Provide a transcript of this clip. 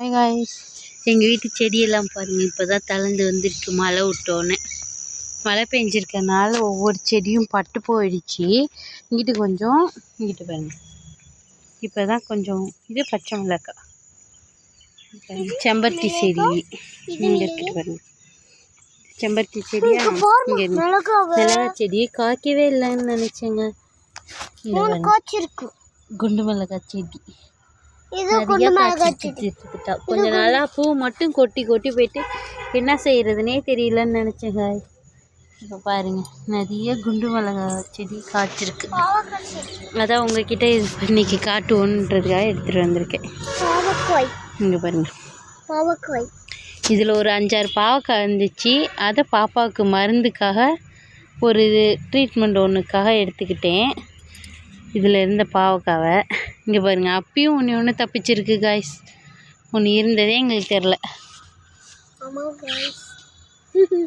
Hi guys, எங்கள் வீட்டு செடியெல்லாம் பாருங்கள். இப்போ தான் தளர்ந்து வந்துருக்கு. மழை விட்டோன்னே மழை பெஞ்சிருக்கனால ஒவ்வொரு செடியும் பட்டு போயிடுச்சு. இங்கிட்டு கொஞ்சம், இங்கிட்டு பாருங்கள். இப்போ தான் கொஞ்சம் இது பச்சை மிளகாய், செம்பருத்தி செடி இங்கே இருக்குது பாருங்கள். செம்பருத்தி செடியா இங்கே மிளகாய் செடி காய்க்கவே இல்லைன்னு நினச்சேங்க. குண்டு மிளகாய் செடி கொஞ்ச நாளா பூ மட்டும் கொட்டி கொட்டி போயிட்டு என்ன செய்யறதுனே தெரியலன்னு நினைச்சேங்க. இப்போ பாருங்க, நிறைய குண்டு மிளகாய் செடி காய்ச்சிருக்கு. அதான் உங்ககிட்ட இன்னைக்கு காட்டுவோன்றதுக்காக எடுத்துட்டு வந்திருக்கேன். இங்க பாருங்க, இதில் ஒரு 5-6 பாவக்காய் இருந்துச்சு. அதை பாப்பாவுக்கு மருந்துக்காக ஒரு ட்ரீட்மெண்ட் ஒன்றுக்காக எடுத்துக்கிட்டேன். இதில் இருந்த பாவக்காவை இங்கே பாருங்கள். அப்பயும் ஒன்று தப்பிச்சிருக்கு காய்ஸ். ஒன்று இருந்ததே எங்களுக்கு தெரில.